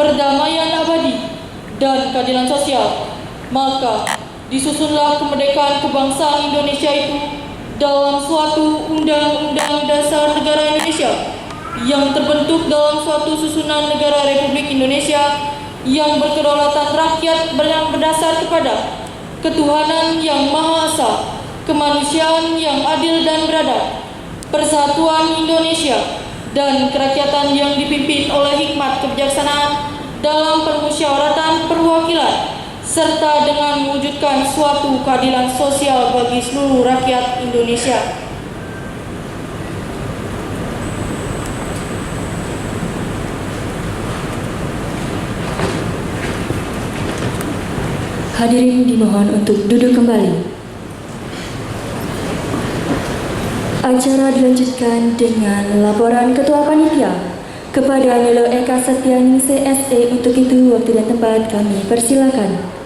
perdamaian abadi, dan keadilan sosial, maka disusunlah kemerdekaan kebangsaan Indonesia itu dalam suatu Undang-Undang Dasar Negara Indonesia yang terbentuk dalam suatu susunan negara Republik Indonesia yang berkedaulatan rakyat yang berdasar kepada ketuhanan yang Maha Esa, kemanusiaan yang adil dan beradab, persatuan Indonesia, dan kerakyatan yang dipimpin oleh hikmat kebijaksanaan dalam permusyawaratan perwakilan, serta dengan mewujudkan suatu keadilan sosial bagi seluruh rakyat Indonesia. Hadirin dimohon untuk duduk kembali. Acara dilanjutkan dengan laporan Ketua Panitia kepada Nilo Eka Setiani CSE. Untuk itu waktu dan tempat kami persilakan.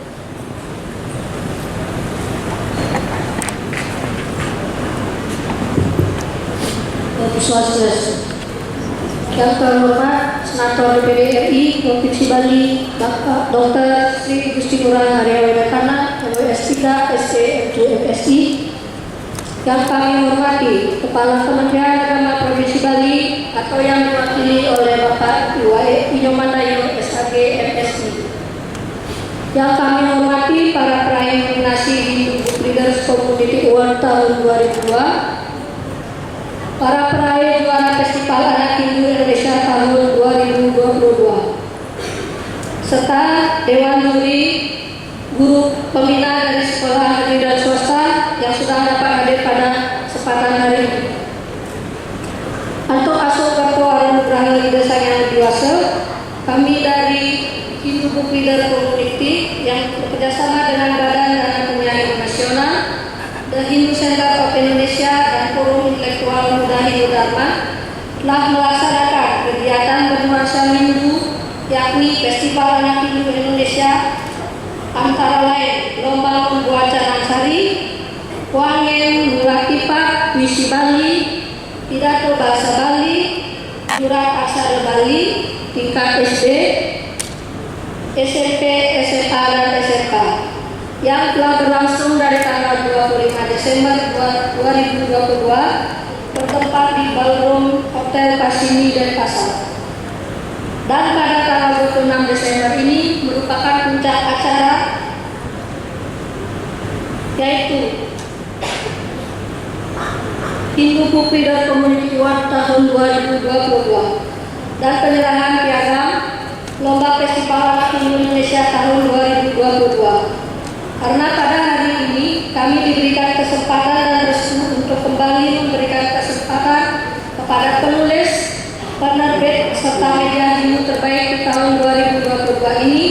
Yang terhormat Senator DPD RI Provinsi Bali, Bapak Dr. Sri Gusti Ngurah Haryawardana, MWS 3 SC MJFSI. Yang kami hormati Kepala Kementerian Agama Provinsi Bali atau yang diwakili oleh Bapak Iwae Inyomandayo SAG MSI. Yang kami hormati para peraih nominasi Hindu Book Leaders Community Award tahun 2002, para peraih juara Festival Anak Hindu Indonesia tahun 2022, serta Dewan Juri guru pembina dari sekolah negeri dan swasta yang sudah dapat hadir pada kesempatan hari ini. Untuk Asok Gato Anugerah Desa yang dewasa, kami dari Hindu Book Leader Community yang bekerjasama dengan Badan Dana Penyair Nasional, The Hindu Center of Indonesia, dan Forum Intelektual Muda Hindu Dharma telah melaksanakan kegiatan bernuansa Hindu, yakni Festival Anak Hindu Indonesia, antara lain lomba membuat canang sari, wangen murah pipak, puisi Bali, pidato bahasa Bali, surat aksara Bali tingkat SD, SMP, SMA, dan SMK yang telah berlangsung dari tanggal 25 Desember 2022 bertempat di Ballroom Hotel Pasini Denpasar. Dan pada tanggal 26 Desember ini merupakan puncak acara, yaitu Hindu Book Leader Community Award tahun 2022 dan penyerahan piagam Lomba Festival Anak Hindu Indonesia tahun 2022. Karena pada hari ini kami diberikan kesempatan dan restu untuk kembali memberikan kesempatan kepada penulis, penerbit, serta media Hindu terbaik di tahun 2022 ini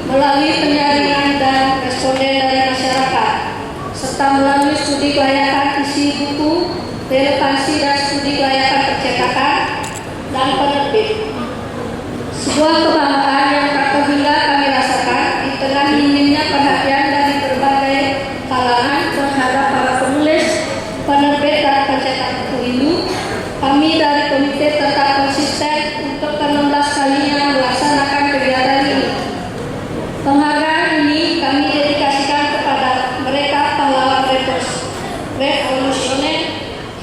melalui penyaringan dan responden dari masyarakat, serta melalui studi kelayakan isi buku, relevansi dan studi kelayakan percetakan dan penerbit. Sebuah kebanggaan yang tak terhingga kami rasakan di tengah minimnya perhatian dari berbagai kalangan terhadap para penulis, penerbit, dan pencetak buku Hindu. Kami dari komite tetap konsisten untuk ke-16 kalinya melaksanakan kegiatan ini. Penghargaan ini kami dedikasikan kepada mereka pahlawan revolusioner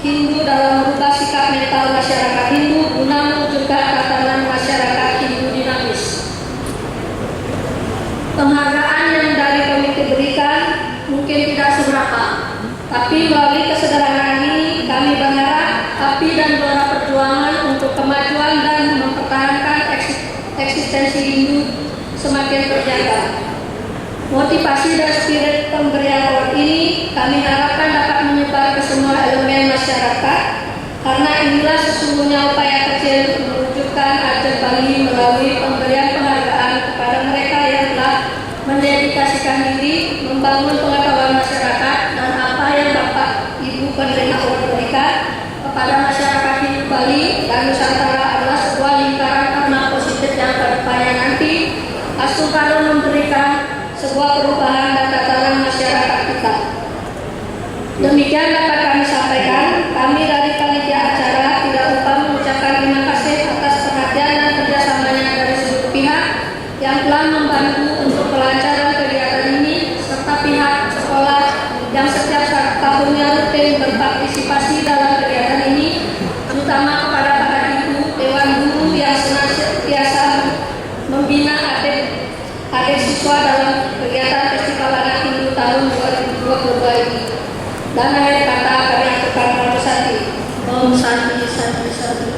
Hindu dalam merubah sikap mental masyarakat Hindu guna mewujudkan tatanan masyarakat Hindu dinamis. Penghargaan yang dari komite berikan mungkin tidak seberapa, tapi melalui kesederhanaan ini kami berharap api dan bara perjuangan untuk kemajuan dan mempertahankan eksistensi Hindu semakin terjaga. Motivasi dan spirit pemberian award ini kami harapkan dapat menyebar ke semua elemen masyarakat, karena inilah sesungguhnya upaya kecil mewujudkan ajang Bali melalui pemberian penghargaan kepada mereka yang telah mendedikasikan diri membangun pengetahuan masyarakat, dan apa yang Bapak Ibu penerima award berikan kepada masyarakat Hindu Bali dan Nusantara adalah sebuah lingkaran karma positif yang kedepannya nanti akan memberikan sebuah perubahan dan tatanan masyarakat kita. Demikian dapat kami sampaikan. Kami dari panitia acara tidak lupa mengucapkan terima kasih atas perhatian dan kerjasamanya dari seluruh pihak, telah membantu untuk kelancaran kegiatan ini serta pihak sekolah yang setiap tahunnya rutin berpartisipasi dalam kegiatan ini, terutama kepada para ibu dewan guru yang senantiasa membina adik siswa dalam kegiatan Festival Anak Hindu tahun 2022 ini. Dan akhir kata kami aturkan Pramasati. Om Santi Santi Santi.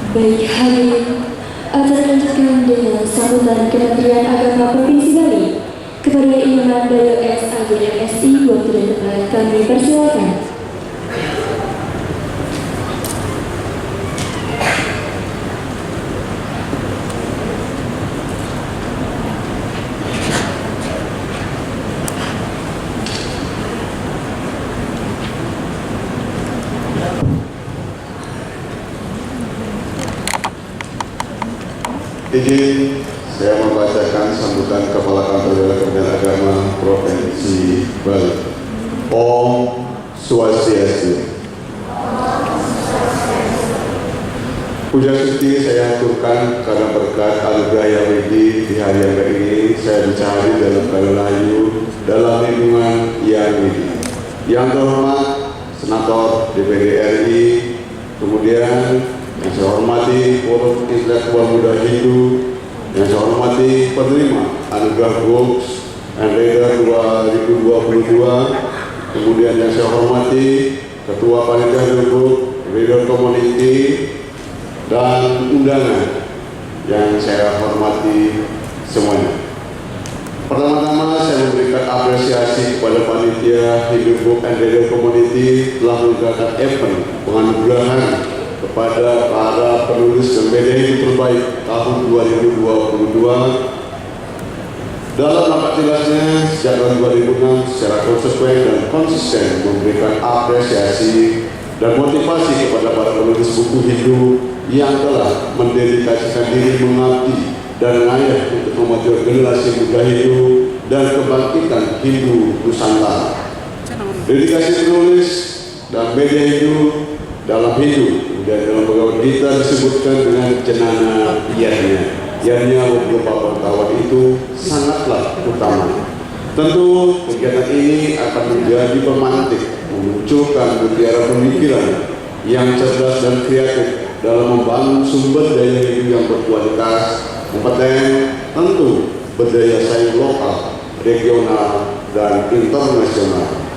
Baik hadirin, acara dilanjutkan dengan sambutan Kementerian Agama Provinsi Bali. Kepada Imam Bayo SAGMSI, waktu dan tempat kami persilakan. Izin saya membacakan sambutan Kepala Kantor Kementerian Agama Provinsi Bali. Om Swastiastu. Puja suci saya aturkan karena berkat anugerah yang widi di hari yang baik ini saya dicari dalam keadaan dalam lingkungan yang widi. Yang terhormat Senator DPD RI, kemudian yang saya hormati Forum Intelektual Muda Hindu, yang saya hormati penerima anugerah Books and Reader 2022, kemudian yang saya hormati Ketua Panitia Hindu Reader Community dan undangan yang saya hormati semuanya. Pertama-tama saya memberikan apresiasi kepada Panitia Hindu Book and Reader Community telah menyelenggarakan event penganugerahan kepada para penulis dan media Hindu terbaik tahun 2022. Dalam rapat jelasnya sejak tahun 2006 secara konsekuen dan konsisten memberikan apresiasi dan motivasi kepada para penulis buku Hindu yang telah mendedikasikan diri mengabdi dan mengayat untuk memajukan generasi muda Hindu dan kebangkitan Hindu Nusantara. Dedikasi penulis dan media Hindu dalam Hindu dan dalam Bhagavad Gita disebutkan dengan cenana ianya beberapa pengetahuan itu sangatlah utama. Tentu kegiatan ini akan menjadi pemantik memunculkan mutiara pemikiran yang cerdas dan kreatif dalam membangun sumber daya Hindu yang berkualitas, kompeten, tentu berdaya saing lokal, regional, dan internasional.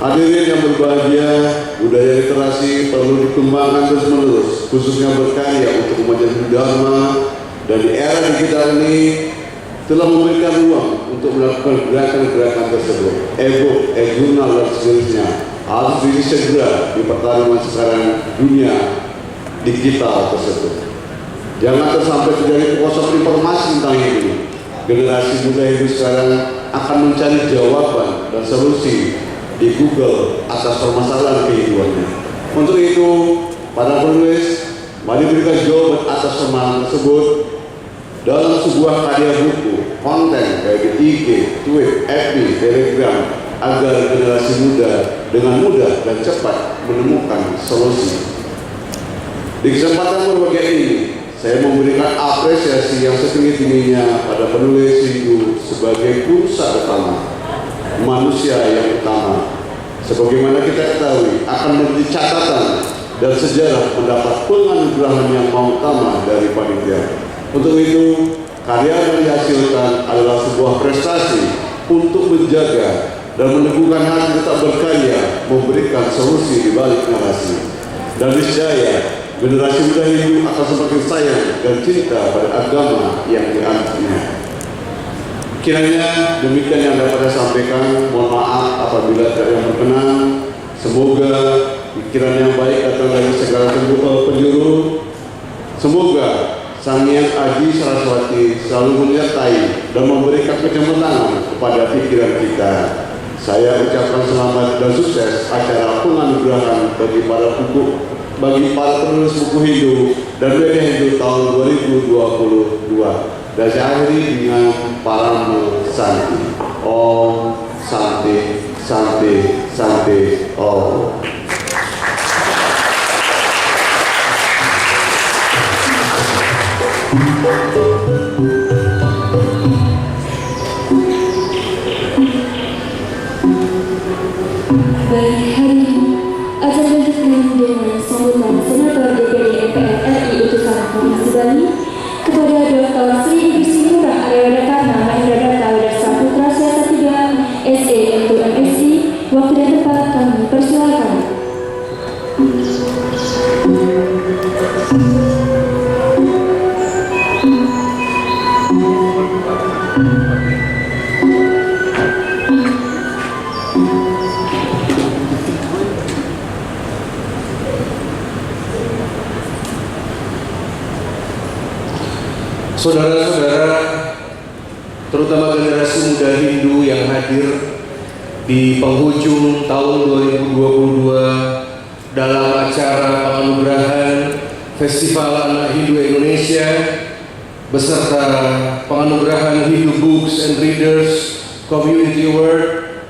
Hadirin yang berbahagia, budaya literasi perlu dikembangkan terus-menerus, khususnya berkarya untuk kemajuan Dharma, dan di era digital ini telah memberikan ruang untuk melakukan gerakan-gerakan tersebut. E-jurnal dan sejenisnya harus segera di pertarungan sekarang dunia digital tersebut. Jangan sampai terjadi kekosongan informasi tentang ini. Generasi muda Hindu sekarang akan mencari jawaban dan solusi di Google atas permasalahan kehidupannya. Untuk itu, para penulis, mari berikan jawaban atas permasalahan tersebut dalam sebuah karya buku, konten kayak di IG, Twitter, FB, Telegram, agar generasi muda dengan mudah dan cepat menemukan solusi. Di kesempatan berbagai ini, saya memberikan apresiasi yang setinggi-tingginya pada penulis Hindu sebagai pusat utama, manusia yang utama. Sebagaimana kita ketahui, akan menjadi catatan dan sejarah mendapat penganugerahan yang utama dari panitia. Untuk itu, karya yang dihasilkan adalah sebuah prestasi untuk menjaga dan meneguhkan hati tetap berkarya, memberikan solusi di balik narasi. Dan niscaya generasi muda Hindu akan semakin sayang dan cinta pada agama yang dianutnya. Kiranya demikian yang dapat saya sampaikan. Mohon maaf apabila tidak yang berkenan. Semoga pikiran yang baik datang dari segala penjuru. Semoga Sang Hyang Adi Saraswati selalu menyertai dan memberikan kecerdasan kepada pikiran kita. Saya ucapkan selamat dan sukses acara penganugerahan bagi para penulis buku Hindu dan media Hindu tahun 2022. Dan saya akhiri dengan Paramo Santi. Om Santi. Santi Om. Baik, hari ini akan dilanjutkan dengan sambutan Senator DPD MPR RI utusan Provinsi Bali kepada Dr. Sri Igusti Ngurah Arya Karna Mahendra Data Dasar Putra Siasa 3 SE untuk MSI. Waktu dan tempat kami persilakan. Saudara-saudara, terutama generasi muda Hindu yang hadir di penghujung tahun 2022 dalam acara penganugerahan Festival Anak Hindu Indonesia beserta penganugerahan Hindu Books and Readers Community Award.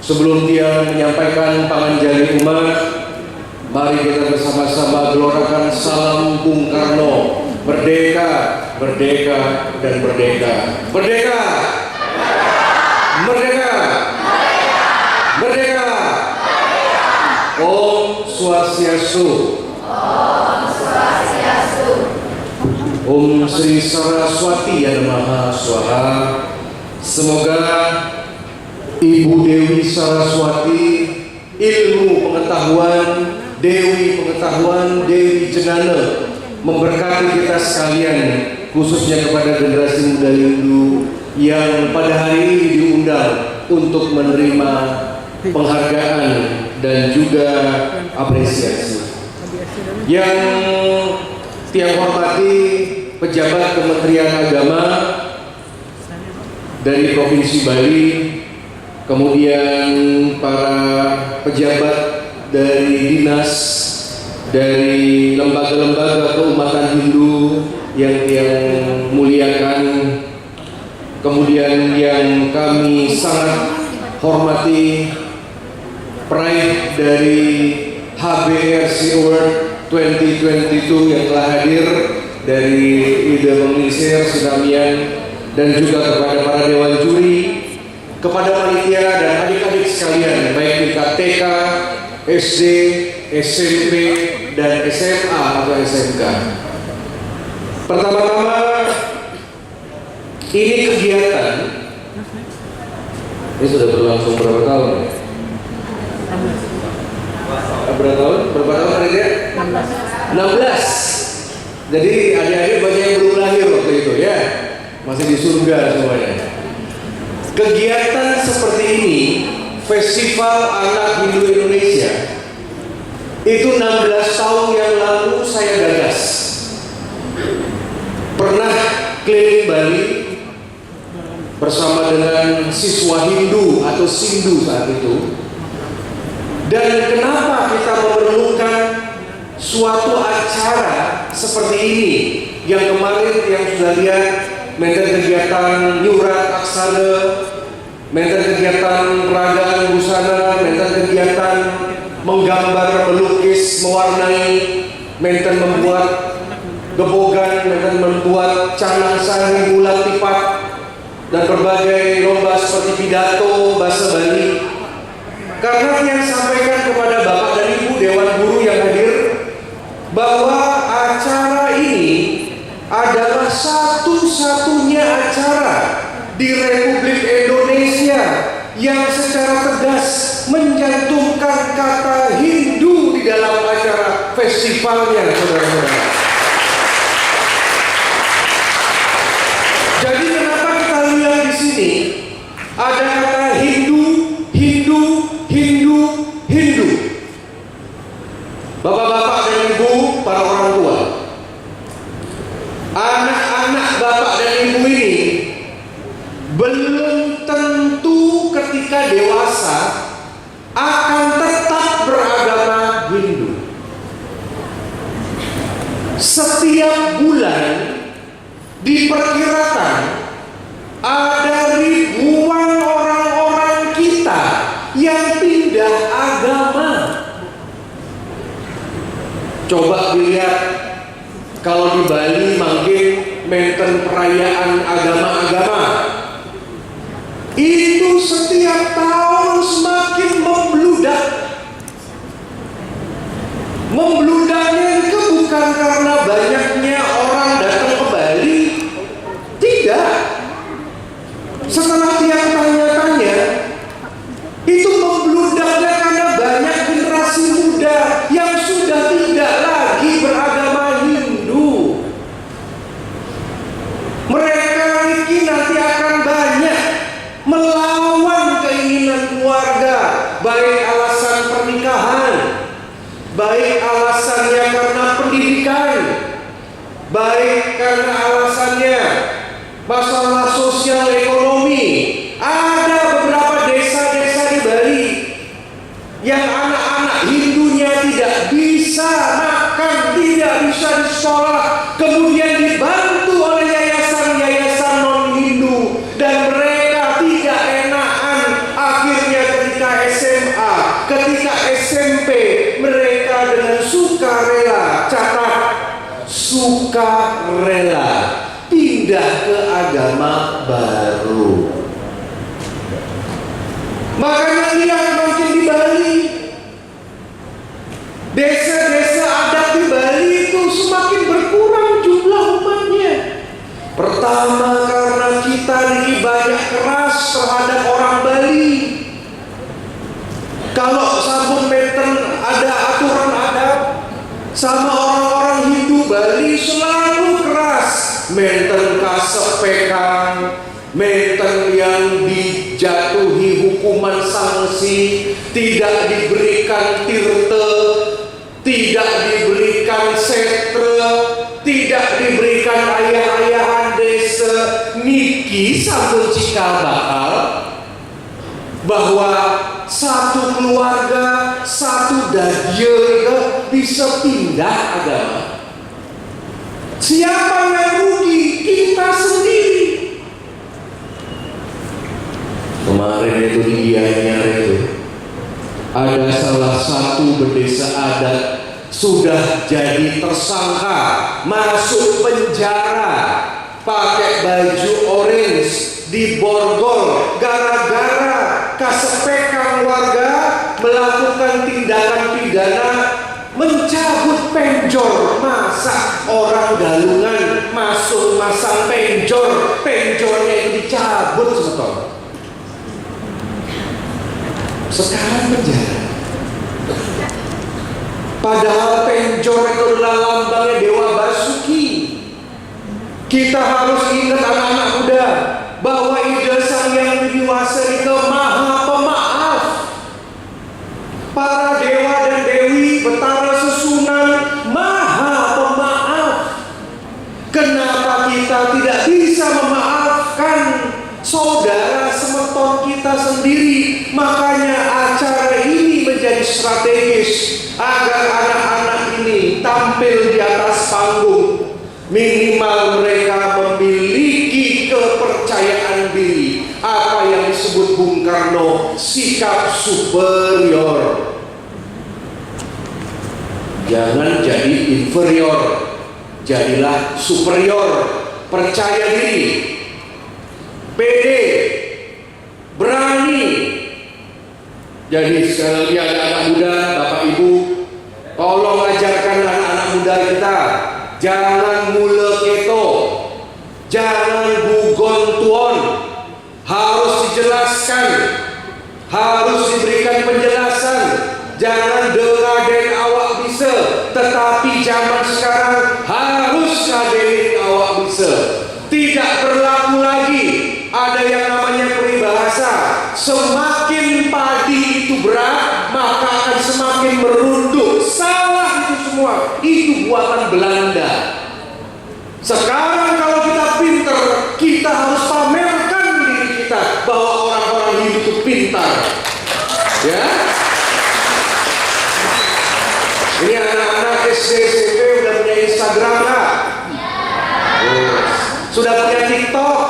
Sebelum dia menyampaikan panganjali umat, mari kita bersama-sama gelorakan salam Bung Karno. Merdeka, merdeka, dan merdeka. Merdeka! Merdeka! Merdeka! Om Swastiastu. Om Sri Saraswati Namaha Swaha. Semoga Ibu Dewi Saraswati, ilmu pengetahuan, Dewi Jenana, memberkati kita sekalian, khususnya kepada generasi muda Hindu yang pada hari ini diundang untuk menerima penghargaan dan juga apresiasi. Yang tiang hormati pejabat Kementerian Agama dari Provinsi Bali, kemudian para pejabat dari dinas, dari lembaga-lembaga keumatan Hindu yang muliakan, kemudian yang kami sangat hormati, peraih dari HBRC Award 2022 yang telah hadir dari Ida Mengisir, Sinamian, dan juga kepada para dewan juri, kepada panitia dan adik-adik sekalian, baik tingkat TK, SD, SMP, dan SMA atau SMK. Pertama-tama, ini kegiatan ini sudah berlangsung berapa tahun? Berapa tahun? Berapa tahun adik? 16. Jadi adik-adik banyak yang belum lahir waktu itu ya, masih di surga semuanya. Kegiatan seperti ini, Festival Anak Hindu Indonesia, itu 16 tahun yang lalu saya gagas. Pernah keliling Bali bersama dengan siswa Hindu atau Sindu saat itu. Dan kenapa kita memerlukan suatu acara seperti ini? Yang kemarin yang sudah lihat, menten kegiatan nyurat aksara, menten kegiatan peragaan busana, menten kegiatan menggambar, melukis, mewarnai, menten membuat gebogan, menten membuat canang sari, bulat lipat, dan berbagai lomba seperti pidato bahasa Bali. Karena yang sampaikan kepada Bapak dan Ibu Dewan Guru yang hadir, bahwa acara ini adalah satu-satunya acara di Republik Indonesia yang secara tegas mencantumkan kata Hindu di dalam acara festivalnya, saudara-saudara. Jadi kenapa kita lihat di sini ada kata Hindu, Hindu, Hindu, Hindu. Bapak-bapak dan ibu, para orang tua, anak-anak bapak dan ibu ini belum tentu ketika dewasa akan tetap beragama Hindu. Setiap bulan diperkirakan ada ribuan orang-orang kita yang yang pindah agama. Coba dilihat kalau di Bali mangke menten perayaan agama-agama. Itu setiap tahun semakin membludak. Membludaknya itu bukan karena banyaknya orang datang ke Bali. Tidak. Setelah dia tanya-tanya, itu membludaknya karena banyak generasi muda yang sudah tidak lagi beragama Hindu. Mereka ini nanti akan banyak melawan keinginan keluarga, baik alasan pernikahan, baik alasannya karena pendidikan, baik karena alasannya masalah sosial ekonomi. Ada beberapa desa-desa di Bali yang anak-anak Hindunya tidak bisa makan, tidak bisa di sekolah, kemudian dibantu oleh yayasan-yayasan non-Hindu, dan mereka tidak enakan. Akhirnya ketika SMA, ketika SMP, mereka dengan sukarela, catat sukarela, pindah ke agama baru. Makanya lihat mungkin di Bali, desa-desa adat di Bali itu semakin berkurang jumlah umatnya. Pertama karena kita ini banyak keras terhadap orang Bali. Kalau sampun meten ada aturan adat sama orang-orang Hindu Bali selalu keras. Menten kasepekan, menten yang dijatuhi hukuman sanksi, tidak diberikan tirte, tidak diberikan setre, tidak diberikan ayah-ayahan desa. Niki sampun cikal bakal bahwa satu keluarga, satu dadya bisa pindah agama. Siapa yang rugi? Kita sendiri. Kemarin itu di Gianyar itu ada salah satu berdesa adat sudah jadi tersangka, masuk penjara, pakai baju orange, diborgol gara-gara kasepekan warga melakukan tindakan pidana mencabut penjor. Masa orang galungan masuk masang penjor, penjornya itu dicabut sebetulnya. Sekarang penjara. Padahal penjor itu adalah lambangnya Dewa Basuki. Kita harus ingat anak-anak muda bahwa Ida Sang Hyang Widi-Wasa itu maha pemaaf. Para dewa dan dewi Betara Sesunan maha pemaaf. Kenapa kita tidak bisa memaafkan saudara semeton kita sendiri? Makanya acara ini menjadi strategis agar anak-anak ini tampil di atas panggung. Minimal mereka memiliki kepercayaan diri, apa yang disebut Bung Karno sikap superior. Jangan jadi inferior, jadilah superior. Percaya diri, pede, berani. Jadi sekali lagi anak-anak muda, Bapak Ibu, tolong ajarkan anak-anak muda kita, jangan mule keto, jangan bugon tuon, harus dijelaskan, harus diberikan penjelasan. Jangan dengaden awak bisa, tetapi zaman sekarang harus ngadenin awak bisa. Tidak berlaku lagi ada yang namanya peribahasa, semakin padi itu berat maka akan semakin merunduk. Salah itu semua, itu buatan Belanda. Sekarang kalau kita pinter, kita harus pamerkan diri kita bahwa orang-orang Hindu itu pintar. Ya, ini anak-anak SD SMP udah punya Instagram nggak? Sudah punya TikTok?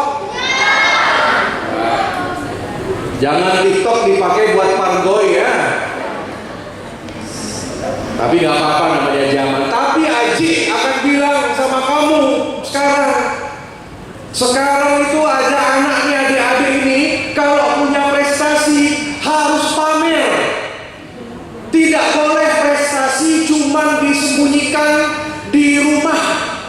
Jangan TikTok dipakai buat pargoy ya. Tapi nggak apa-apa, namanya zaman. Tapi Aji akan bilang sama kamu sekarang itu ada anaknya, adik-adik ini kalau punya prestasi harus pamer. Tidak boleh prestasi cuma disembunyikan di rumah,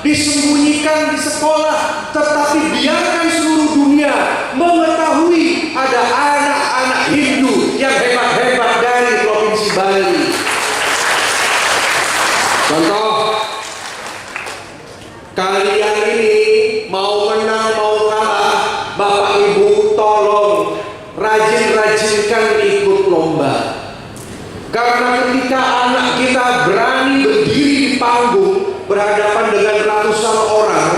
disembunyikan di sekolah, tetapi biarkan seluruh dunia mengetahui ada anak-anak Hindu yang hebat-hebat dari Provinsi Bali. Contoh, kalian ini mau menang mau kalah, Bapak Ibu tolong rajin-rajinkan ikut lomba. Karena ketika anak kita berani berdiri di panggung berhadapan dengan ratusan orang,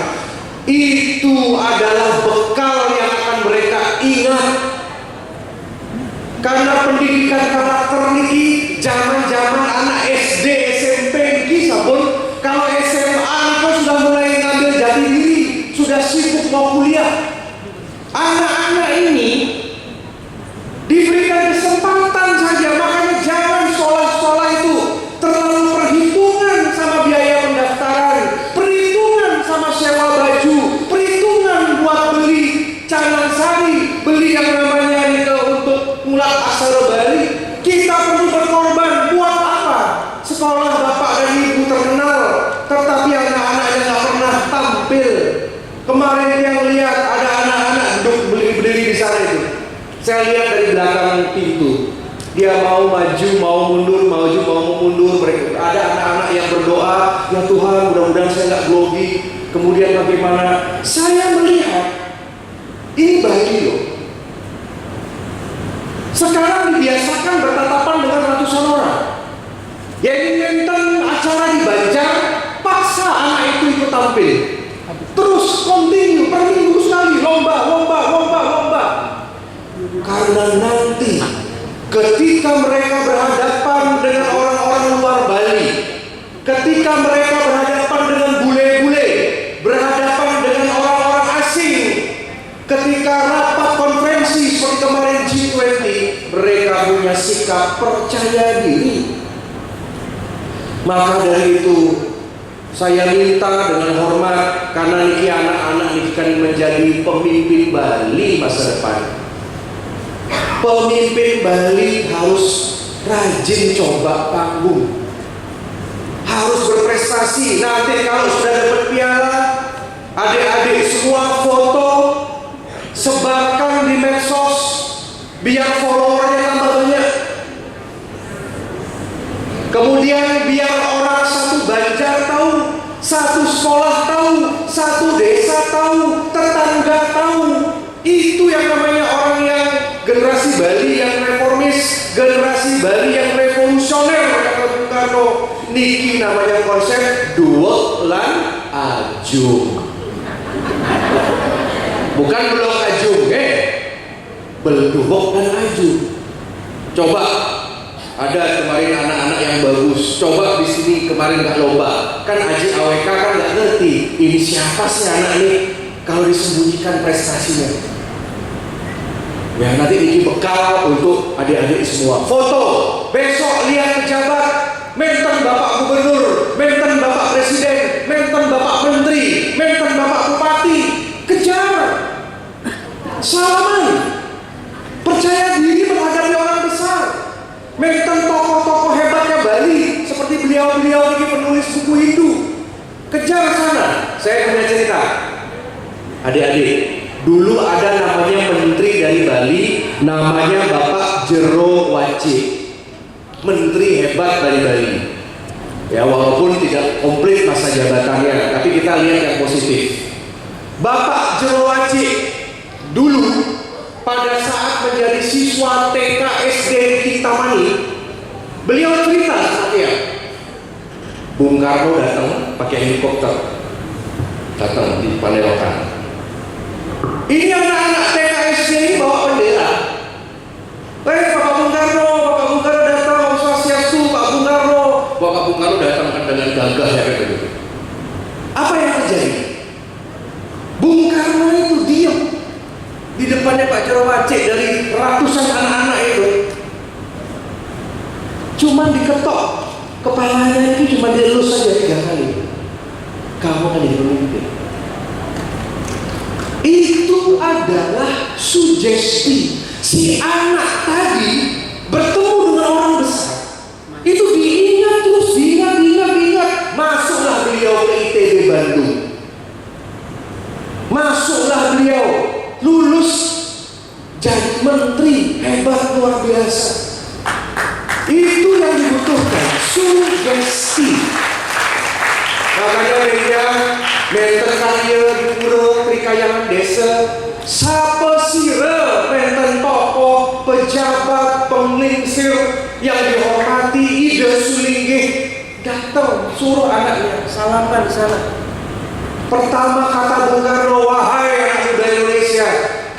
itu adalah bekal yang akan mereka ingat. Karena pendidikan karakter ini zaman-zaman anak SD, SMP ini sabun, kalau SMA itu sudah mulai ngambil jati diri, sudah sibuk mau kuliah. Anak-anak ini diberikan kesempatan saja, makanya jangan sekolah-sekolah itu terlalu perhitungan sama biaya pendaftaran, perhitungan sama sewa baju, perhitungan buat beli canang sari, beli yang namanya itu untuk ulat asal Bali. Kita perlu berkorban buat apa? Sekolah bapak dan ibu terkenal, tetapi anak-anaknya nggak pernah tampil. Kemarin yang lihat ada anak-anak duduk berdiri di sana itu. Saya lihat dari belakang pintu, dia mau maju, mau mundur, maju, mau mundur. Mereka ada anak-anak yang berdoa, ya Tuhan, mudah-mudahan saya nggak grogi. Kemudian bagaimana? Saya melihat ini Bali loh. Sekarang dibiasakan bertatapan dengan ratusan orang. Yang ingin acara di Banjar, paksa anak itu ikut tampil. Terus continue per minggu sekali lomba. Karena nanti ketika mereka berhadapan dengan orang-orang luar Bali, ketika mereka berhadapan dengan bule-bule, berhadapan dengan orang-orang asing, ketika rapat konferensi seperti kemarin G20, mereka punya sikap percaya diri. Maka dari itu saya minta dengan hormat, karena niki anak-anak ini kan menjadi pemimpin Bali masa depan. Pemimpin Bali harus rajin coba panggung, harus berprestasi. Nanti kalau sudah dapat piala, adik-adik semua foto, sebarkan di medsos, biar followernya tambah banyak. Kemudian biar orang satu Banjar tahu, satu sekolah tahu, satu desa tahu, tetangga tahu. Itu yang namanya orang yang generasi Bali yang reformis, generasi Bali yang revolusioner. Kata Bung Karno, niki namanya konsep duwek lan ajung. Bukan blok ajung, belduwek lan ajung. Coba ada kemarin anak-anak yang bagus, coba di sini kemarin nggak lomba, kan Aji AWK kan nggak ngerti ini siapa sih anak ini kalau disembunyikan prestasinya. Ya nanti ini bekal untuk adik-adik semua. Foto, besok lihat pejabat, menten Bapak Gubernur, menten Bapak Presiden, menten Bapak Menteri, menten Bapak Bupati, kejar, salaman, percaya diri menghadapi orang besar. Menten tokoh-tokoh hebatnya Bali seperti beliau-beliau ini penulis buku Hindu, kejar sana. Saya punya cerita, adik-adik. Dulu ada namanya menteri dari Bali, namanya Bapak Jero Wacik, menteri hebat dari Bali. Ya walaupun tidak komplit masa jabatannya, tapi kita lihat yang positif. Bapak Jero Wacik dulu pada saat menjadi siswa TK SD di Kintamani, beliau cerita seperti Bung Karno datang pakai helikopter, datang di Pandelokan. Ini anak-anak TK SD ini bawa bendera. Bapak Bung Karno datang, Om Swastiastu, Pak Bung Karno. Bapak Bung Karno datang dengan gagah ya gitu. Apa yang terjadi? Bung Karno itu diam di depannya Pak Jero Wacik dari ratusan cuma diketok kepalanya ini, cuma dielus saja 3 kali. Kamu akan jadi pemimpin. Itu adalah sugesti. Si anak tadi bertemu dengan orang besar, itu diingat terus, diingat. Masuklah beliau ke ITB Bandung. Masuklah beliau, lulus jadi menteri, hebat luar biasa. Itu yang dibutuhkan, sugesti. Makanya media menten kaya di pura perikayangan desa, sapa sira menten tokoh pejabat penglingsir yang dihormati Ida Sulinggih datang suruh anaknya salaman sana. Pertama kata Bung Karno, wahai anak muda Indonesia,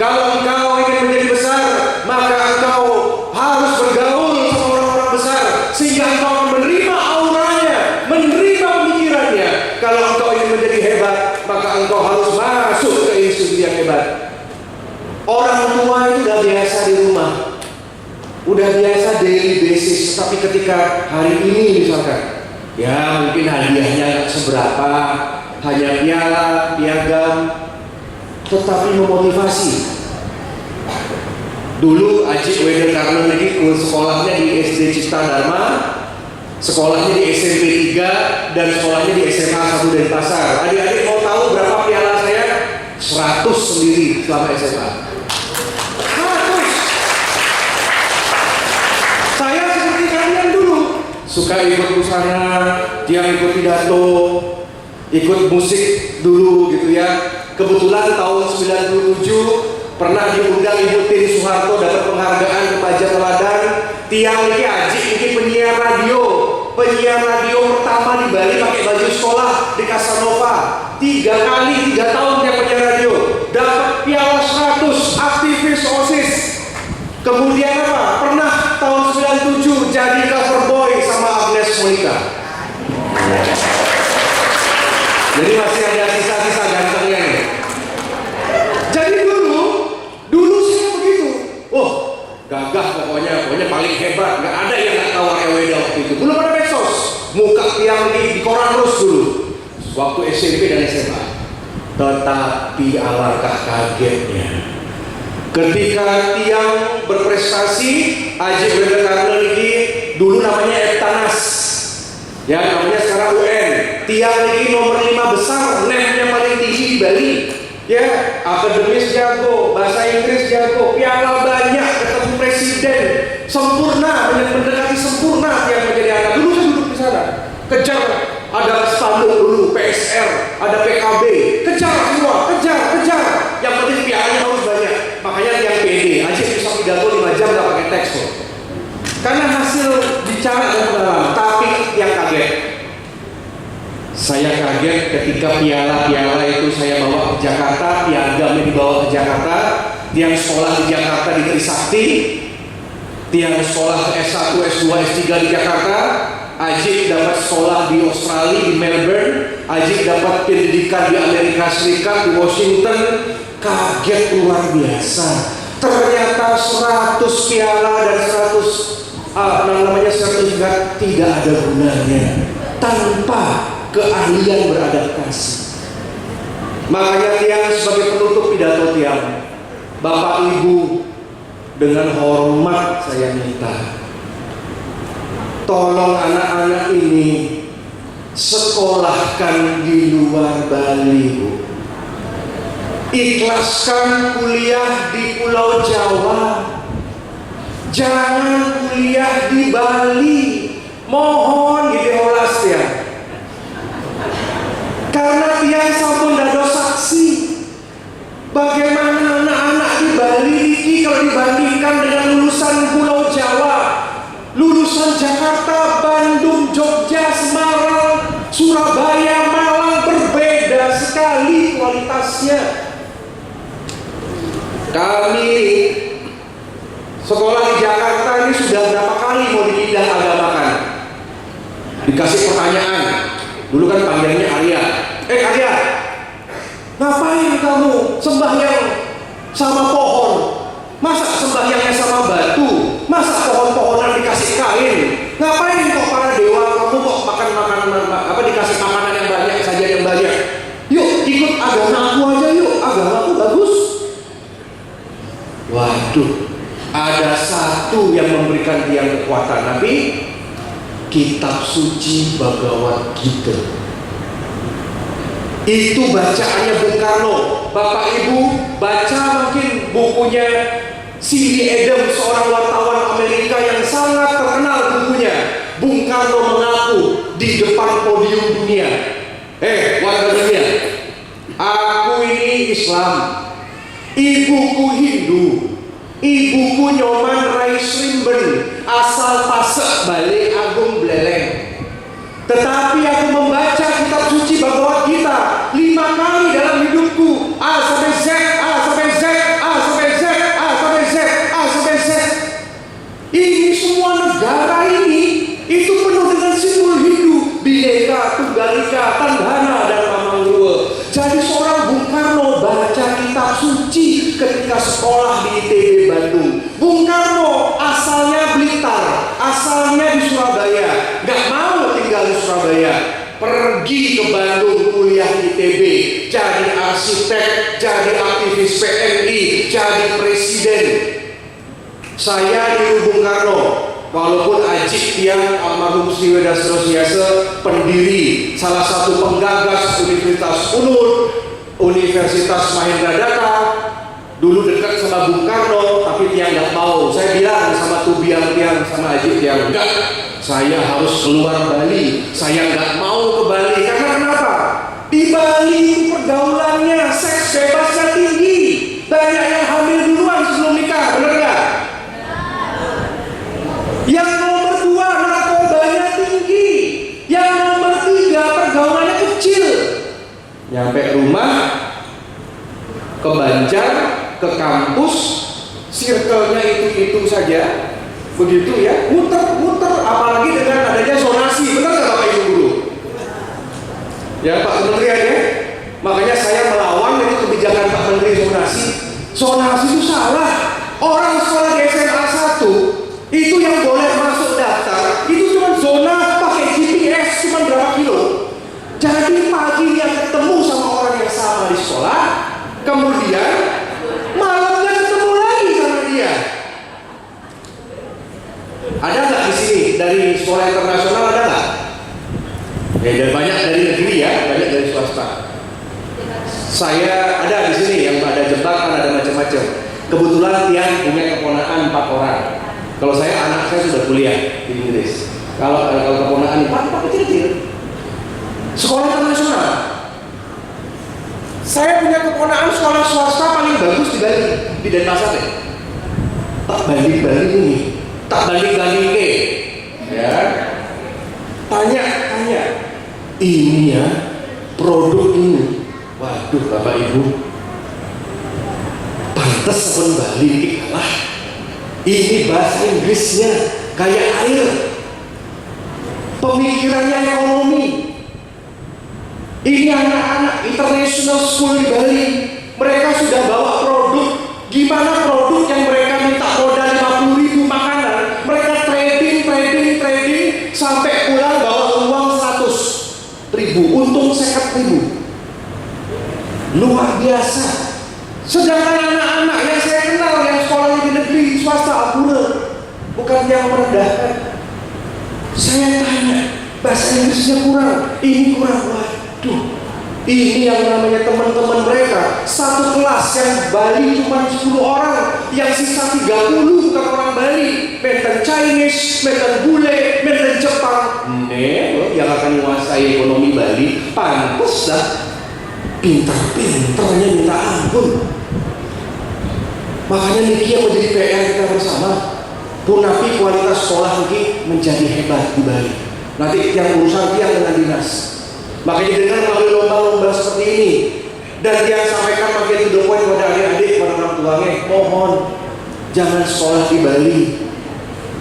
kalau engkau ingin menjadi besar, maka engkau harus bergaul sama orang-orang besar, sehingga engkau akan menerima auranya, menerima pemikirannya. Kalau engkau ingin menjadi hebat, maka engkau harus masuk ke institusi yang hebat. Orang tua itu udah biasa di rumah, udah biasa daily basis, tapi ketika hari ini misalkan, ya mungkin hadiahnya nggak seberapa, hanya piala, piagam, tetapi memotivasi. Dulu Ajik Weder Karno ini sekolahnya di SD Cipta Dharma, sekolahnya di SMP 3, dan sekolahnya di SMA 1 Denpasar. Adik-adik mau tahu berapa piala saya? 100 sendiri selama SMA. 100. Saya seperti kalian dulu, suka ikut busana, dia ikut pidato, ikut musik dulu gitu ya. Kebetulan tahun 97 pernah diundang Ibu Tini Soeharto dapat penghargaan kepada teladan. Tiang ini Ajik ini penyiar radio pertama di Bali pakai baju sekolah di Casanova. 3 kali 3 tahun dia penyiar radio, dapat piala 100, aktivis OSIS. Kemudian apa? Pernah tahun 97 jadi cover boy sama Agnes Monica. Jadi masih ada sisa-sisa gantengnya nih. Jadi dulu saya begitu. Oh, gagah pokoknya paling hebat. Nggak ada yang nggak tahu Eweda waktu itu. Belum ada medsos. Muka tiang di koran terus dulu. Waktu SMP dan SMA. Tetapi alangkah kagetnya ketika tiang berprestasi. Ajik Weder Karno ini dulu namanya Eptanas, ya namanya sekarang UN. Tiang ini nomor 5 besar, NEM-nya paling tinggi di Bali. Ya, akademis jago, bahasa Inggris jago, piala banyak, ketemu presiden, sempurna, mendekati sempurna tiang menjadi anak. Dulu saya duduk di sana, kejar, ada spanduk dulu, PSR, ada PKB, kejar semua, kejar. Yang penting pialanya harus banyak. Makanya yang pede, Ajik bisa pidato 5 jam gak pakai teks kok. Karena hasil bicara dan pengalaman. Tapi yang kaget, saya kaget ketika piala-piala itu saya bawa ke Jakarta, piagamnya dibawa ke Jakarta. Tiang sekolah di Jakarta di Trisakti, tiang sekolah S1, S2, S3 di Jakarta. Ajik dapat sekolah di Australia, di Melbourne. Ajik dapat pendidikan di Amerika Serikat, di Washington. Kaget luar biasa. Ternyata 100 piala dan 100 sertifikat tidak ada gunanya tanpa keahlian beradaptasi. Makanya tiang sebagai penutup pidato tiang, Bapak Ibu, dengan hormat saya minta, tolong anak-anak ini sekolahkan di luar Bali, Bu. Ikhlaskan kuliah di Pulau Jawa, jangan kuliah di Bali. Mohon gitu holas ya. Karena tiang sampun dados saksi bagaimana anak-anak di Bali ini kalau dibandingkan dengan lulusan Pulau Jawa, lulusan Jakarta, Bandung, Jogja, Semarang, Surabaya, Malang, berbeda sekali kualitasnya. Kami sekolah di Jakarta ini sudah berapa kali mau dipindah agamakan. Dikasih pertanyaan, dulu kan panggilnya Arya. Arya, ngapain kamu sembahyang sama pohon? Masa sembahyangnya sama batu? Masa pohon-pohonan dikasih kain? Ngapain yang memberikan tiang kekuatan, tapi kitab suci Bhagavad Gita. Itu bacaannya Bung Karno. Bapak Ibu baca mungkin bukunya Cindy Adams, seorang wartawan Amerika yang sangat terkenal bukunya. Bung Karno mengaku di depan podium dunia, warga dunia, aku ini Islam, ibuku Hindu, ibuku Nyoman Raisrimben, asal Pasek Bale Agung Bleleng. Tetapi aku membaca kitab suci Bhagavad Gita 5 kali dalam hidupku, A sampai Z, A sampai Z, A sampai Z, A sampai Z, A sampai Z. Ini semua negara ini itu penuh dengan simbol Hindu, Bhinneka Tunggal Ika, Tandhana dan Pamangruwe. Jadi seorang Bung Karno baca kitab suci ketika sekolah di ITB Bandung. Bung Karno asalnya Blitar, asalnya di Surabaya, gak mau tinggal di Surabaya, pergi ke Bandung kuliah di ITB, jadi arsitek, jadi aktivis PMI, jadi presiden. Saya di Bung Karno, walaupun Ajik Tiang almarhum Sri Wedastra Siase, pendiri salah satu penggagas Universitas UNUR, Universitas Mahendra Data, dulu dekat sama Bung Karno, tapi Tiang nggak mau. Saya bilang sama Tubiang Tiang, sama Ajik Tiang, enggak, saya harus keluar Bali, saya nggak mau ke Bali. Karena kenapa? Di Bali pergaulannya, seks bebasnya tinggi, banyak yang hamil duluan sebelum nikah, benar nggak? Yang nomor 2 narkobanya tinggi, yang nomor 3 pergaulannya kecil. Nyampe rumah, ke Banjar, ke kampus, circle-nya itu saja, begitu ya, muter-muter. Apalagi dengan adanya zonasi, benar nggak Bapak Ibu Guru? Ya Pak Kementerian ya. Makanya saya melawan itu kebijakan Pak Menteri zonasi. Zonasi itu salah. Orang sekolah di SMA 1 itu yang boleh masuk daftar itu cuma zona pakai GPS cuma berapa kilo. Jadi pagi dia ketemu sama orang yang sama di sekolah, kemudian malamnya ketemu lagi sama dia. Ada nggak di sini dari sekolah internasional, ada nggak? Ya, dan banyak dari negeri ya, banyak dari swasta. Saya ada di sini yang ada jembatan, ada macam-macam. Kebetulan Tiang punya keponakan 4 orang. Kalau anak saya sudah kuliah di Inggris. Kalau keponakan 4 kecil-kecil. Sekolah internasional. Saya punya keponakan sekolah swasta paling bagus di Bali, di Denpasar ya. Tak banding-banding ini, tak banding-banding ke. Ya. Tanya. Ini ya, produk ini. Waduh Bapak Ibu, pantes pun Bali ini kalah. Ini bahasa Inggrisnya kayak air, pemikirannya ekonomi. Ini anak-anak international school di Bali, mereka sudah bawa produk. Gimana produk yang mereka minta modal 50.000 makanan, mereka trading sampai pulang bawa uang 100.000, untung 50.000. Luar biasa. Sedangkan anak-anak yang saya kenal yang sekolah di negeri swasta apura, bukan yang merendahkan. Saya tanya, bahasa Inggrisnya kurang, ini kurang. Waduh, ini yang namanya teman-teman mereka satu kelas yang Bali cuma 10 orang, yang sisa 30 bukan orang Bali, menten Chinese, menten bule, menten Jepang. Yang akan menguasai ekonomi Bali, pantes dah. Pintar-pintarnya minta ampun. Makanya niki yang menjadi PR kita bersama. Punapi kualitas sekolah ini menjadi hebat di Bali. Nanti yang urusan Tiang dengan dinas. Makanya dengan melalui lomba-lomba seperti ini, dan Tiang sampaikan bagian to the point kepada adik-adik, kepada orang tuanya, mohon jangan sekolah di Bali.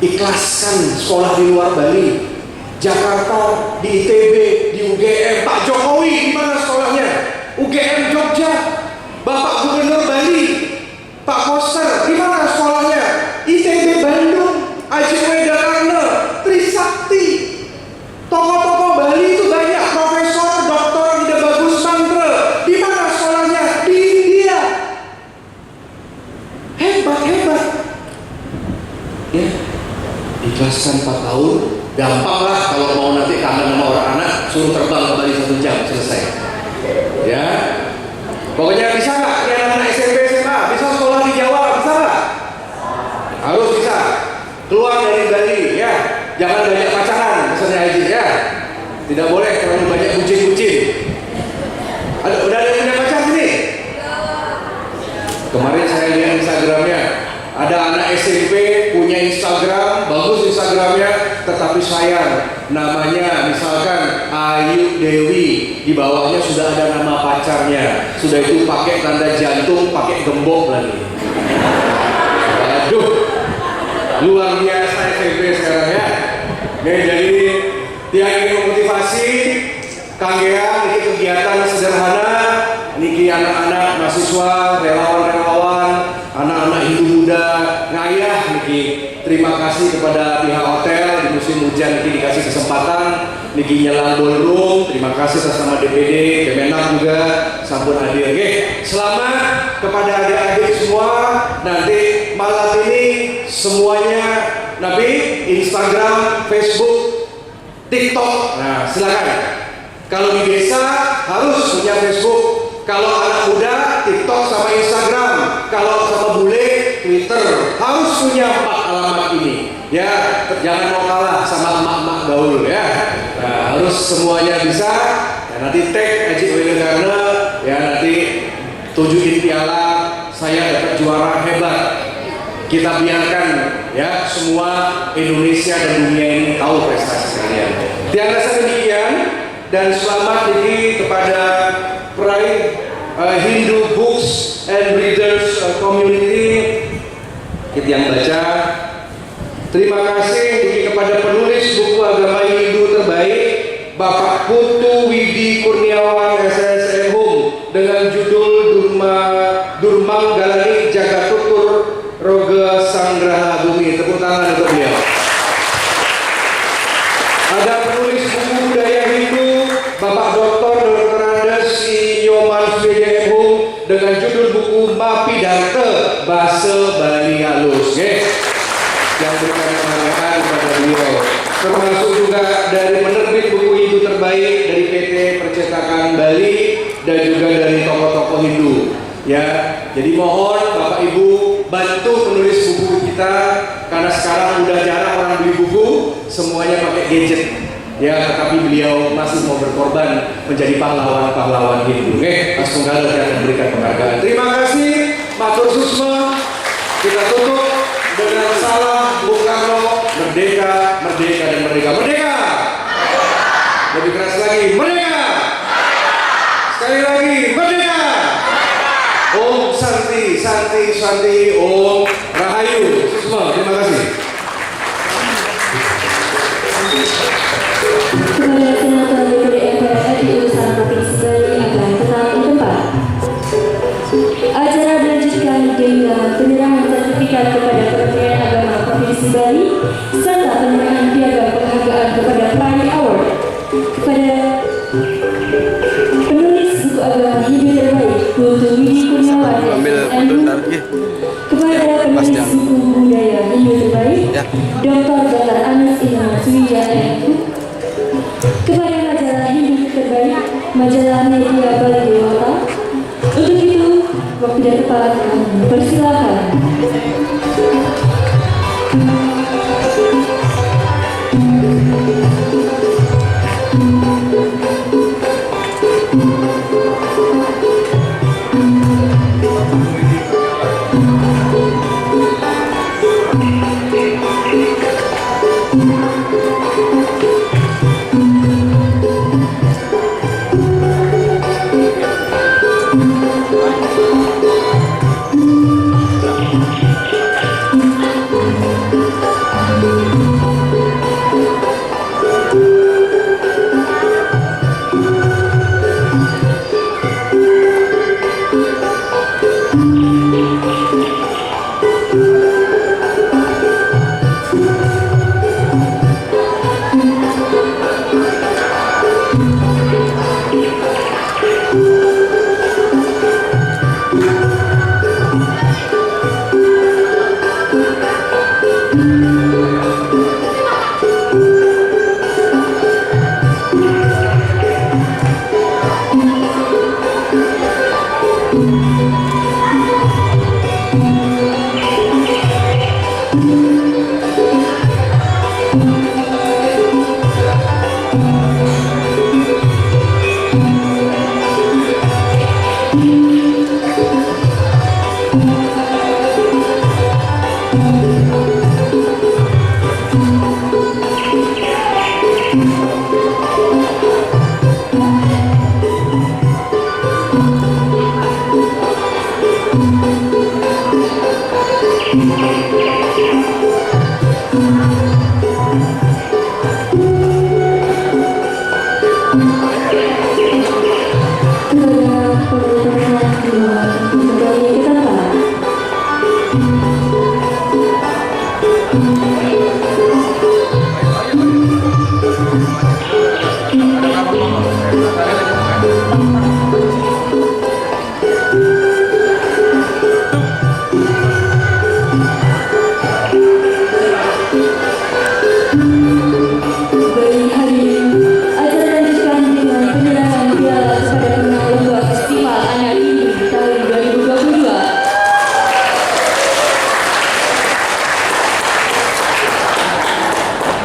Ikhlaskan sekolah di luar Bali. Jakarta, di ITB, di UGM. Pak Jokowi di mana sekolahnya? UGM Jogja. Bapak Gubernur Bali, Pak Koster, di mana sekolahnya? ITB Bandung, Ajik Wedakarna, Trisakti. Tokoh-tokoh Bali itu banyak, Profesor, Doktor Ida Bagus Mantra. Di mana sekolahnya? Di India. Hebat. Ya. Ikhlaskan 4 tahun, gampang lah kalau mau nanti kangen sama orang anak, suruh terbang ke Bali 1 jam, selesai. Ya, pokoknya bisa nggak? Ini anak-anak SMP SMA bisa sekolah di Jawa, bisa nggak? Harus bisa. Keluar dari Bali, ya. Jangan banyak pacaran, misalnya Haji, ya. Tidak boleh terlalu banyak bucin-bucin. Udah ada yang punya pacar sini? Kemarin saya lihat Instagramnya, ada anak SMP punya Instagram, bagus Instagramnya, tetapi sayang namanya misalkan Ayu Dewi, di bawahnya sudah ada nama pacarnya, sudah itu pakai tanda jantung, pakai gembok lagi. Aduh, luar biasa SMP sekarang ya. Nih, jadi dia ingin memotivasi Kanggean ini kegiatan sederhana, niki anak-anak mahasiswa, relawan-relawan, anak-anak Hindu muda ngayah niki. Terima kasih kepada pihak hotel di musim hujan niki dikasih kesempatan niki nyelang ballroom. Terima kasih bersama DPD, Kemenak juga sampun hadir. Oke, selamat kepada adik-adik semua. Nanti malam ini semuanya Nabi Instagram, Facebook, TikTok. Nah, silakan. Kalau di desa harus punya Facebook, kalau anak muda TikTok sama Instagram, kalau sama bule Twitter, harus punya 4 alamat ini. Ya, jangan mau kalah sama emak-emak gaul ya. Nah, harus semuanya bisa. Ya, nanti tag Haji Weli karena ya nanti tunjukin piala, saya dapat juara hebat. Kita biarkan ya semua Indonesia dan dunia ini tahu prestasi kalian. Tiada demikian. Dan selamat ini kepada Pride Hindu Books and Readers Community kita yang baca. Terima kasih ini kepada penulis buku agama Hindu terbaik Bapak Putu Widi Kurniawan SSM dengan judul Durmang Galani Jagatutur Roga Sanggraha Bumi. Tepuk tangan untuk beliau. Ada penulis buku budaya Hindu Bapak Dr. Andes Nyoman Swedemhum dengan judul buku Mapidarte Bahasa Bali Halus. Yang berikan penghargaan kepada beliau. Termasuk juga dari penerbit buku Hindu terbaik dari PT Percetakan Bali dan juga dari tokoh-tokoh Hindu. Ya, jadi mohon Bapak Ibu bantu penulis buku kita karena sekarang udah jarang orang beli buku, semuanya pakai gadget. Ya, tetapi beliau masih mau berkorban menjadi pahlawan-pahlawan Hindu. Mas Tunggala akan memberikan penghargaan. Terima kasih, Matur Susma. Kita tutup dengan salam Bung Karno, merdeka, merdeka dan merdeka. Merdeka! Lebih keras lagi, merdeka! Sekali lagi, merdeka! Om Santi, Santi, Santi, Om Rahayu. Susma, terima kasih. Kepada Senator DPD MPR RI utusan Provinsi Bali akan tetap di tempat. Acara dilanjutkan dengan penyerahan sertifikat kepada Kementerian Agama Provinsi Bali serta penyerahan piagam penghargaan kepada Pride Award kepada penulis buku agama Hindu terbaik Putu Widi Kurniawan kepada penulis buku budaya Hindu terbaik Dr. Anas Iman Suwijaya kepada majalah Hindu terbaik majalah Media Bali Dewata. Untuk itu waktu dan tepat persilakan.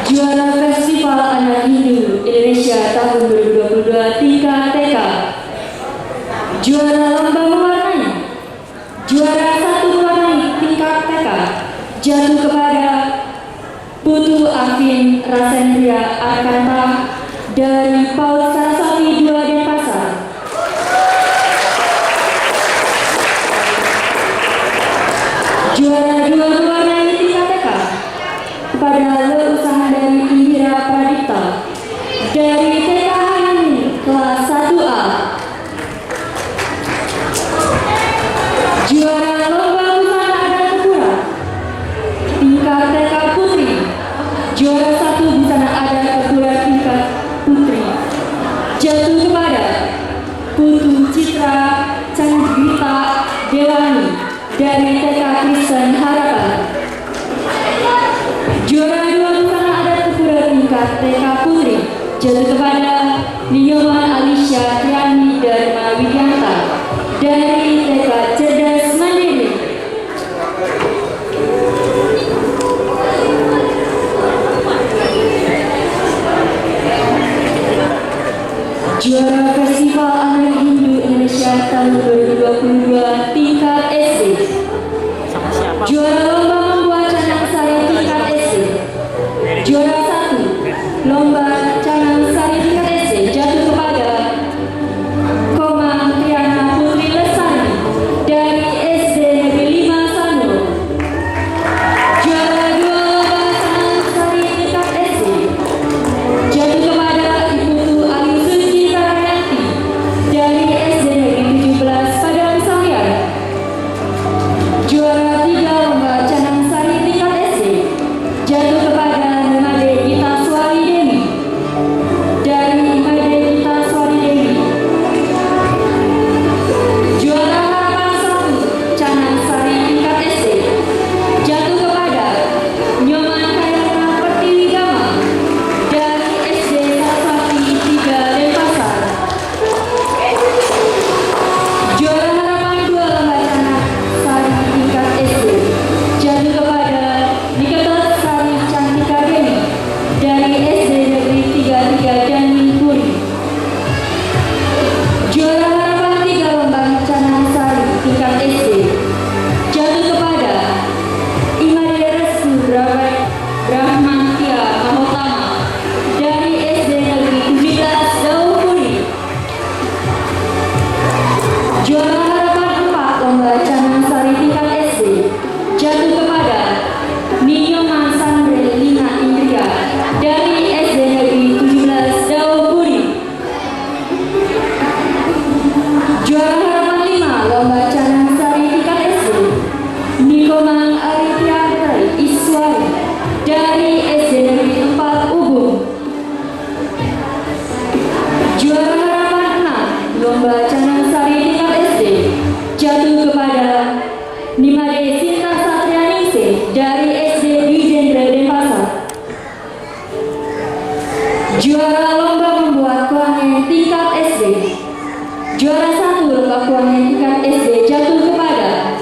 Juara Festival Anak Hindu Indonesia tahun 2022 tingkat TK. Juara lomba mewarnai. Juara satu mewarnai tingkat TK jatuh kepada Putu Afin Rasendria Arkanta dari PAUD Saraswati 2 Denpasar. Juara dua mewarnai tingkat TK kepada lulusan dari Indira Pradipta dari TK Hayani kelas 1A. Juara lomba busana adat Kepura tingkat TK Putri. Juara satu busana adat Kepura tingkat Putri jatuh kepada Putu Citra Candragita Dewani dari TK Kristen Harapan. Juara dua busana adat Kepura tingkat TK Putri jatuh kepada Nyoman Alisha Triani Dharma Widyanta dari TK Cerdas Mandiri. Juara Festival Anak Hindu Indonesia tahun 2022 tingkat SD. Juara lomba membuat canang sari tingkat SD. Juara satu lomba canang sari tingkat SD jatuh kepada Komang Triana Putri Lestari dari SD Negeri 5 Sanur. Juara dua lomba canang sari tingkat SD jatuh kepada Ibu Ayu Suci Tarayanti dari SD Negeri 17 Padang Sarian. Juara tiga lomba canang sari tingkat SD jatuh kepada Imade Gita Swari Dewi dari Imade Gita Swari Dewi. Juara harapan satu canang sari tingkat SD jatuh kepada Nyoman Kayana Pertiwi Gama dari SD Saraswati 3 Denpasar. Juara harapan dua lomba canang sari tingkat SD jatuh kepada Niketot Sari Cantika Dewi dari SD Negeri 33 Danipuri. Juara harapan tiga lomba canang sari tingkat SD jatuh kepada Imade Restu Brahmantia Mahotama dari SD Negeri 17 Daupuri. Juara harapan empat lomba canang sari tingkat SD jatuh kepada Ninyoman Sandre Lina Indria dari SD Negeri 17 Daupuri. Juara harapan lima lomba canang sari tingkat SD Nikomang Arityantri Iswari dari SD Negeri 4 Ubung. Juara harapan enam lomba canang sari tingkat SD jatuh kepada Nimade Sinta Satrianingsih dari SD Dwi Jendra Denpasar. Juara lomba membuat kuangan tingkat SD. Juara satu lomba kuangan tingkat SD jatuh kepada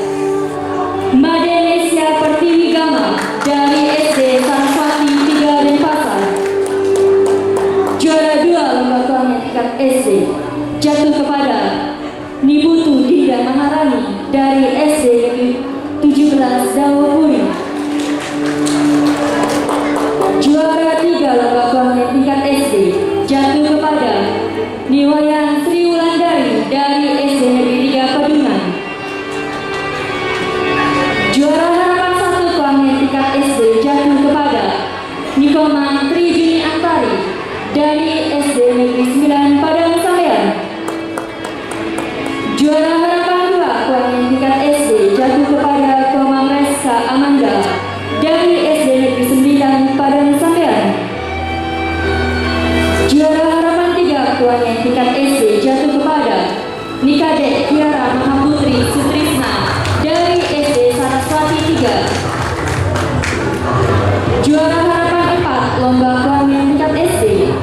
Made Nesia Pertiwi Gama dari SD Saraswati 3 Denpasar. jatuh kepada Niputu Dinda Maharani dari SD Negeri 17 Dawapuri. Juara 3 lomba keluarga tingkat SD jatuh kepada Niwayan Sri Wulandari dari SD Negeri 3 Pedungan. Juara harapan 1 keluarga tingkat SD jatuh kepada Nikomang Trijuni Antari dari SD Negeri 9 Padang Sampean. Juara harapan 2 keluarga tingkat SD jatuh kepada Komang Reska Amanda dari SD Negeri 9 Padang Sampean. Juara harapan 3 keluarga tingkat SD jatuh kepada Nikadek Tiara Mahaputri Sutrisna dari SD Saraswati 3. Juara harapan 4 lomba keluarga tingkat SD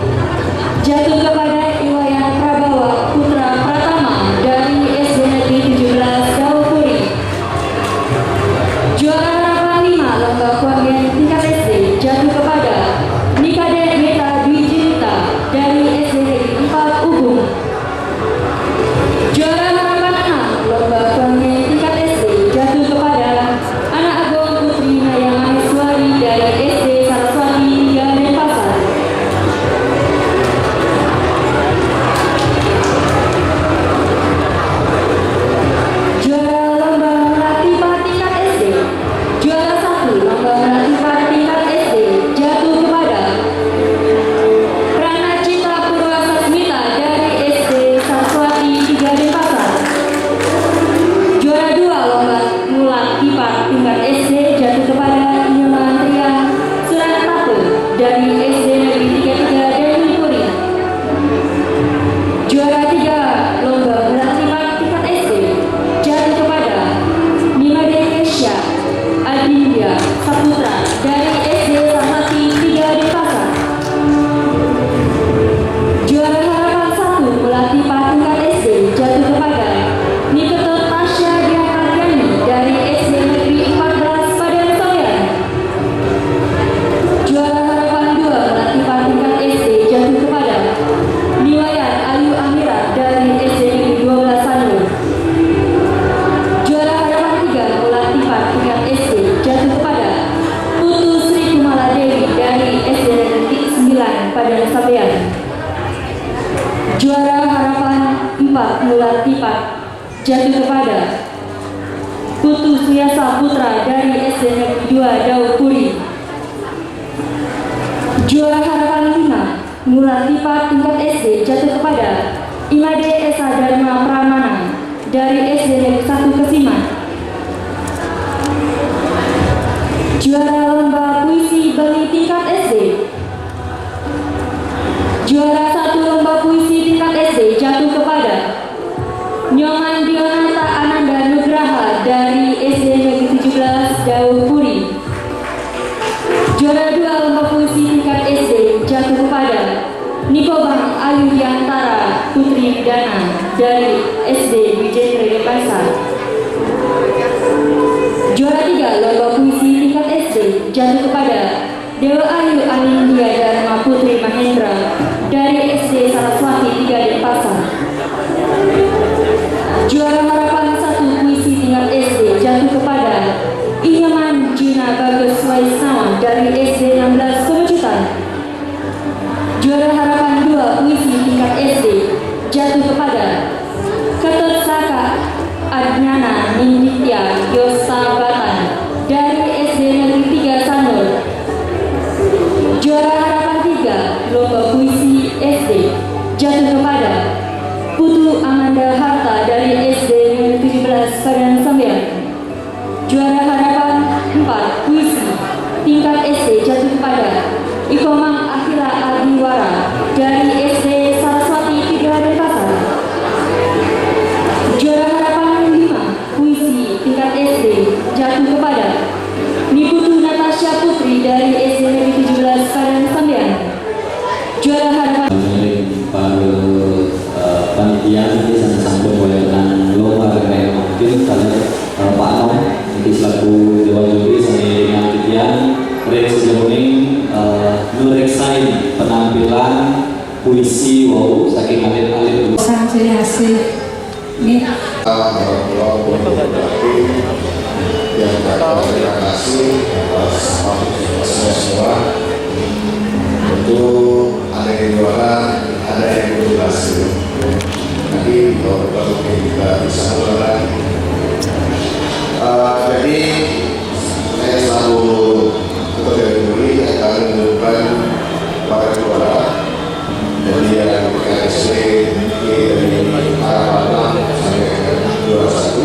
jatuh kepada Iwayan Prabawa Putra Pratama dari SD Negeri 17 Dawapuri. Juara harapan 5 lomba keluarga tingkat SD jatuh kepada Nikadek Meta Dwi Cinta dari SD Negeri 4 Ubung. Juara harapan 6 lomba keluarga tingkat SD jatuh kepada Anak Agong Putri Naya Maheswari dari SD Saraswati 3 Denpasar. Juara lomba Melatipa tingkat SD. Juara 1 lomba Melatipa tingkat SD jatuh kepada Prana Cita Purwasasmita dari SD Saraswati 3 Denpasar. Juara 2 lomba Melatipa tingkat SD jatuh kepada Nyoman Trian Surantato dari SD Negeri 33 Denpasar. Juara 3 lomba Melatipa tingkat SD jatuh kepada Nimade Kesha Adindia Saputra dari SD Saraswati 3 Denpasar. Juara harapan 1 Melatipa tingkat SD jatuh kepada Niketot Tasya Diakargani dari SD Negeri 14 Padang Sampean. Juara harapan 2 Melatipa tingkat SD jatuh kepada Niwayan Ayu Amira dari SD Negeri 12 Sanur. Juara harapan 3 Melatipa tingkat SD jatuh kepada Putu Sri Kumala Dewi dari SD Negeri 9 Padang Sampean. Juara harapan 4 Melatipa jatuh kepada Putu Suyasa Putra dari SD Negeri 2 Dawapuri. Juara harapan 5 Melatipa tingkat SD jatuh kepada Imade Esa Dharma Pramana dari SD Negeri 1 Kesiman. Juara lomba puisi Bali tingkat SD. Juara 1 lomba puisi tingkat SD jatuh kepada Nyoman Dionata Ananda Nugraha dari SD Negeri 17 Dawapuri. Juara 2 lomba puisi tingkat SD jatuh kepada Nikobang Ayu Yantara Putri Dana dari SD Wijendra Denpasar. Juara 3 lomba puisi tingkat SD jatuh kepada Dewa Ayu Anindya Dharma Putri Mahendra dari SD Saraswati 3 Denpasar. Juara harapan 1 puisi tingkat SD jatuh kepada Inyaman Jina Bagus Waisnawa dari SD 16 Kemecutan. Juara harapan 2 puisi tingkat SD jatuh kepada Ketut Saka Adnyana Ninditya Yosabatan dari SD Negeri 3 Sanur. Juara harapan 3 lomba puisi SD jatuh kepada Putu Amanda Harta dari SD Negeri 17 Padang Sampean. Juara harapan 4 puisi tingkat SD jatuh kepada Ikomang Akhila Adiwara dari SD Saraswati 3 Denpasar. Juara harapan 5 puisi tingkat SD jatuh kepada Niputu Natasha Putri dari SD Negeri 17 Padang Sampean. Juara harapan panitia nanti sampai melakukan lomba kayak mungkin kalian Pak Nom nanti selaku dewan juri saya dengan titian Rex Joning Nureksain penampilan puisi wow saking alit-alit. Sang ciri hasil ini. Yang terima kasih atas partisipasinya semua. Tentu ada yang juara, ada yang berhasil. Nanti kalau kita bisa mulai. Jadi saya selalu berterima akan menunjukkan para juara. Jadi yang KSC dari Arabana sampai juara 1.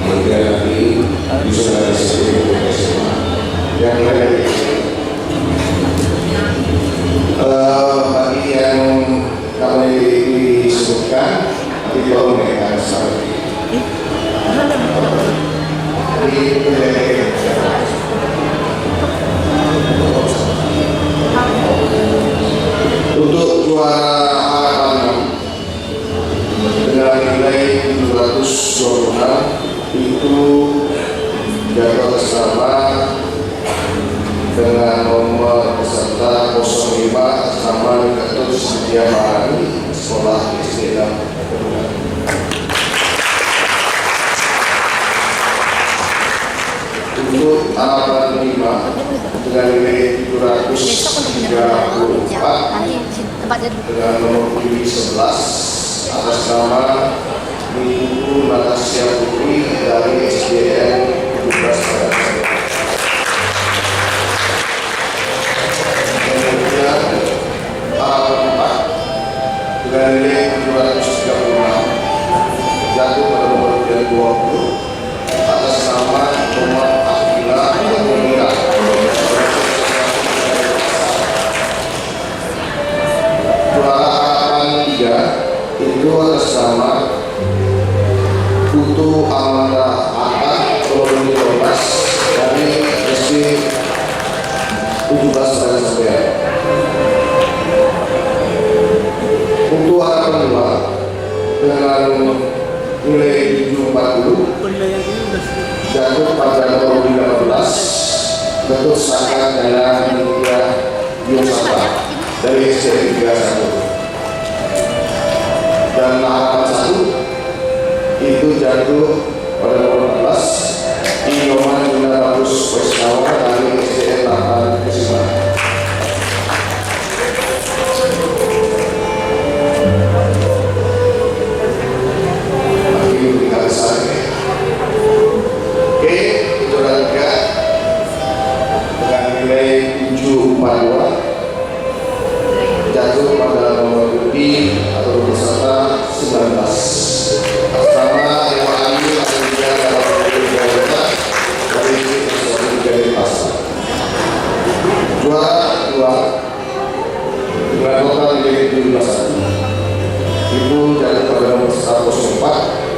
Kemudian nanti bisa dari SMA yang lain. Bagi yang kami disebutkan nanti baru mereka sampai. Untuk juara A6 dengan nilai 726 itu jadwal bersama dengan nomor peserta 05 sama Gatot Setiabani sekolah SD dan untuk A5 dengan nilai 734 dengan nomor pilih 11 atas nama Ibu Natasha Putri dari SDN 17 Padang. Kemudian A4 dengan nilai 736 jatuh pada nomor 20 atas nama Muhammad Akila Amunira. Juara A3 itu atas nama Putu Amanda Atta Koloni 12 dari SD 17 Padang. Untuk harapan 2 dengan nilai 740 jatuh pada nomor 15 bentuk Saka Dana Nitya Yosapa dari SD 31 dan harapan 1 itu jatuh pada nomor 14 Inoman Yuna Bagus Wesnawa dari SDN 8 Kesimbangan. Oke, juara 3 dengan nilai 742 jatuh pada nomor lebih atau peserta 19 sama Dewa Ayu atau juga dari pasar. Juara 2 dengan total nilai 17 itu jatuh pada nomor 104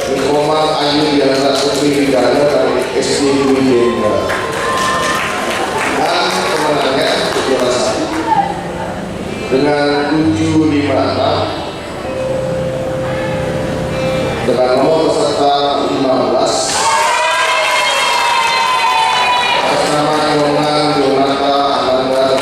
Nikomal Ayu Diana Putri Dana dari SD Widya dan pemenangnya juara 1 dengan 756 dengan nomor peserta 15 atas nama Yonan Yonata Ananda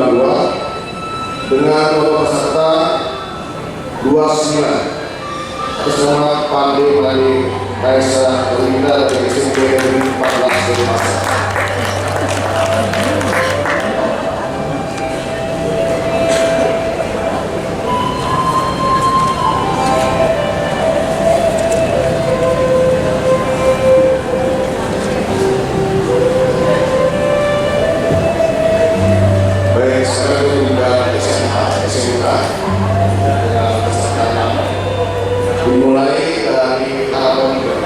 552 dengan nomor peserta 29 atas nama Pandey Mani Kaisa Erlinda dari SMP Negeri 14 Denpasar. Baik, sekarang kita SMK dengan peserta dimulai dari halaman 3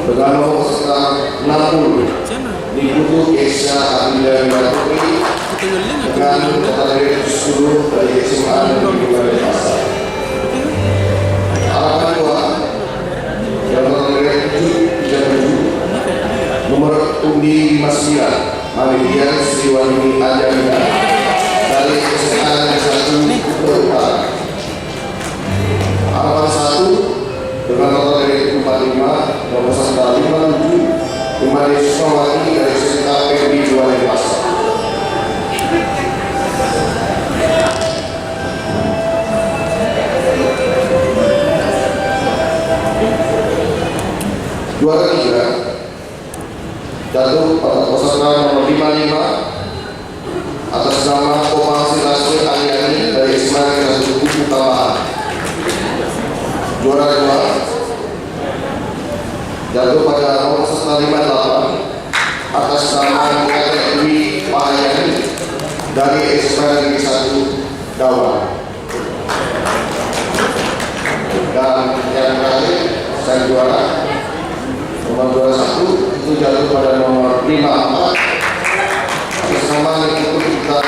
dengan nomor peserta 60 diikuti Kesha Abida Baturi dengan catatan 10 dari SMA Negeri 5 Denpasar. Halaman 2 yang nomor 7 nomor undi 59 Malidian Sriwani Ajamida dari SMA Negeri 1 Kuta Utara. Halaman 1 dengan nomor dari 45 nomor peserta 57 Imani Susmawati dari SMK PBI 2 Denpasar. Juara 3 jatuh pada peserta nomor 55 atas nama Komasi Lasri Aliani dari SMA Negeri 1 Kuta Utara. Juara 2 jatuh pada nomor peserta 58 atas nama Dwi Pahayani dari SMA Negeri 1 Dawan. Dan yang terakhir saya juara nomor 21 itu jatuh pada nomor 54 atas nama Institut Kita